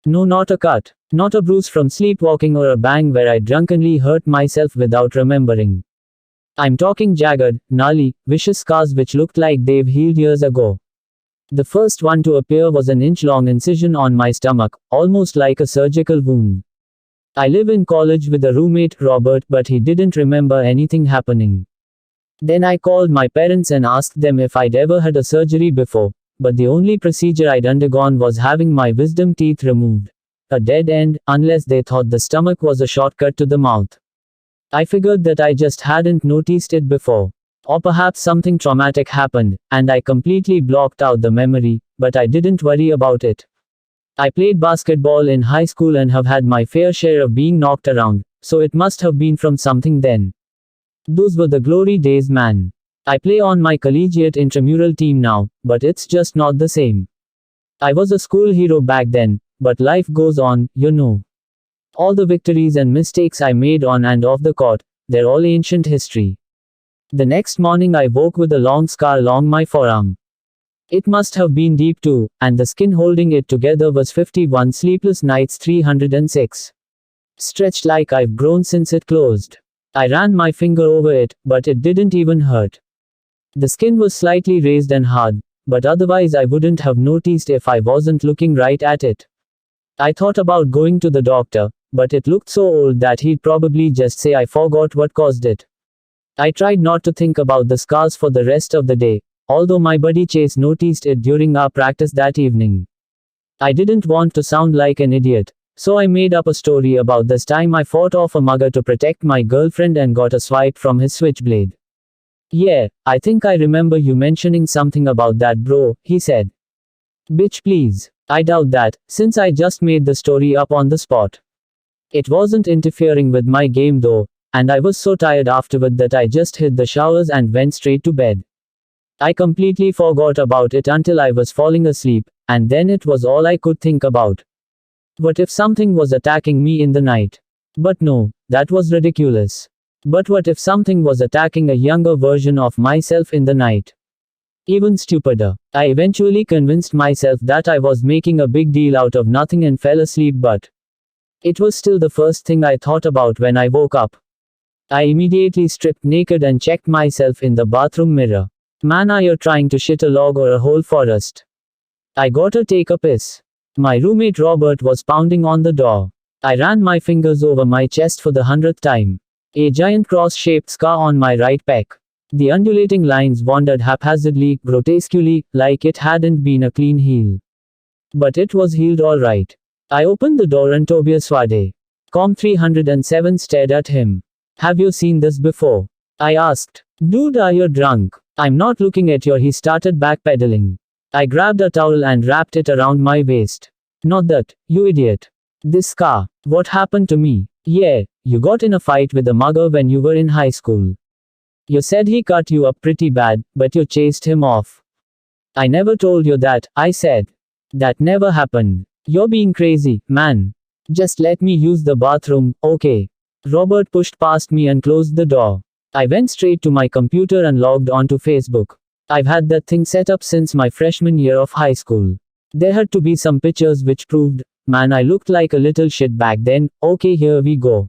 No, not a cut. Not a bruise from sleepwalking or a bang where I drunkenly hurt myself without remembering. I'm talking jagged, gnarly, vicious scars which looked like they've healed years ago. The first one to appear was an inch-long incision on my stomach, almost like a surgical wound. I live in college with a roommate, Robert, but he didn't remember anything happening. Then I called my parents and asked them if I'd ever had a surgery before, but the only procedure I'd undergone was having my wisdom teeth removed. A dead end, unless they thought the stomach was a shortcut to the mouth. I figured that I just hadn't noticed it before. Or perhaps something traumatic happened, and I completely blocked out the memory, but I didn't worry about it. I played basketball in high school and have had my fair share of being knocked around, so it must have been from something then. Those were the glory days, man. I play on my collegiate intramural team now, but it's just not the same. I was a school hero back then, but life goes on, you know. All the victories and mistakes I made on and off the court, they're all ancient history. The next morning I woke with a long scar along my forearm. It must have been deep too, and the skin holding it together was 51 sleepless nights 306. Stretched like I've grown since it closed. I ran my finger over it, but it didn't even hurt. The skin was slightly raised and hard, but otherwise I wouldn't have noticed if I wasn't looking right at it. I thought about going to the doctor, but it looked so old that he'd probably just say I forgot what caused it. I tried not to think about the scars for the rest of the day, although my buddy Chase noticed it during our practice that evening. I didn't want to sound like an idiot, so I made up a story about this time I fought off a mugger to protect my girlfriend and got a swipe from his switchblade. Yeah, I think I remember you mentioning something about that, bro, he said. Bitch, please. I doubt that, since I just made the story up on the spot. It wasn't interfering with my game though, and I was so tired afterward that I just hit the showers and went straight to bed. I completely forgot about it until I was falling asleep, and then it was all I could think about. What if something was attacking me in the night? But no, that was ridiculous. But what if something was attacking a younger version of myself in the night? Even stupider. I eventually convinced myself that I was making a big deal out of nothing and fell asleep, but it was still the first thing I thought about when I woke up. I immediately stripped naked and checked myself in the bathroom mirror. Man, are you trying to shit a log or a whole forest? I gotta take a piss. My roommate Robert was pounding on the door. I ran my fingers over my chest for the 100th time. A giant cross-shaped scar on my right pec. The undulating lines wandered haphazardly, grotesquely, like it hadn't been a clean heal. But it was healed all right. I opened the door and Tobias Wade. Com 307 stared at him. Have you seen this before? I asked. Dude, are you drunk? I'm not looking at you. He started backpedaling. I grabbed a towel and wrapped it around my waist. Not that, you idiot. This scar. What happened to me? Yeah, you got in a fight with a mugger when you were in high school. You said he cut you up pretty bad, but you chased him off. I never told you that, I said. That never happened. You're being crazy, man. Just let me use the bathroom, okay? Robert pushed past me and closed the door. I went straight to my computer and logged onto Facebook. I've had that thing set up since my freshman year of high school. There had to be some pictures which proved, man, I looked like a little shit back then. Okay, here we go.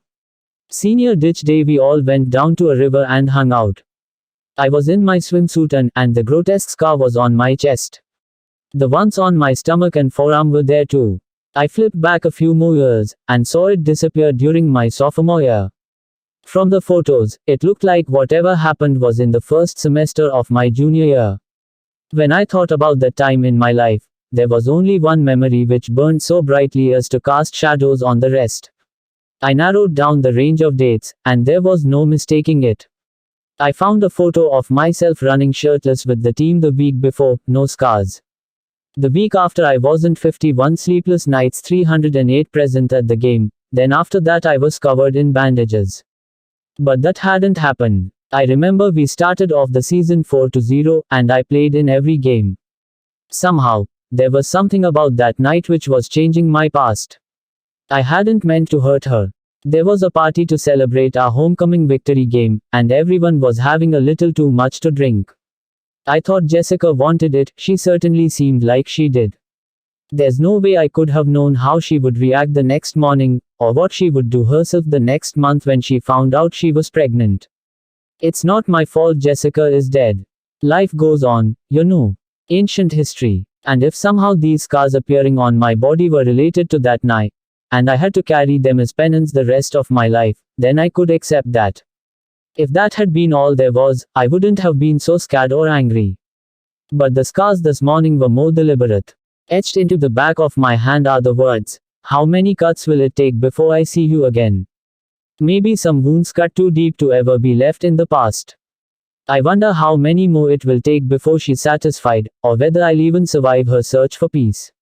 Senior ditch day, we all went down to a river and hung out. I was in my swimsuit and the grotesque scar was on my chest. The ones on my stomach and forearm were there too. I flipped back a few more years and saw it disappear during my sophomore year. From the photos, it looked like whatever happened was in the first semester of my junior year. When I thought about that time in my life, there was only one memory which burned so brightly as to cast shadows on the rest. I narrowed down the range of dates, and there was no mistaking it. I found a photo of myself running shirtless with the team the week before, no scars. The week after I wasn't 51 sleepless nights 308 present at the game, then after that I was covered in bandages. But that hadn't happened. I remember we started off the season 4-0, and I played in every game. Somehow, there was something about that night which was changing my past. I hadn't meant to hurt her. There was a party to celebrate our homecoming victory game, and everyone was having a little too much to drink. I thought Jessica wanted it, she certainly seemed like she did. There's no way I could have known how she would react the next morning, or what she would do herself the next month when she found out she was pregnant. It's not my fault Jessica is dead. Life goes on, you know. Ancient history. And if somehow these scars appearing on my body were related to that night, and I had to carry them as penance the rest of my life, then I could accept that. If that had been all there was, I wouldn't have been so scared or angry. But the scars this morning were more deliberate. Etched into the back of my hand are the words, "How many cuts will it take before I see you again?" Maybe some wounds cut too deep to ever be left in the past. I wonder how many more it will take before she's satisfied, or whether I'll even survive her search for peace.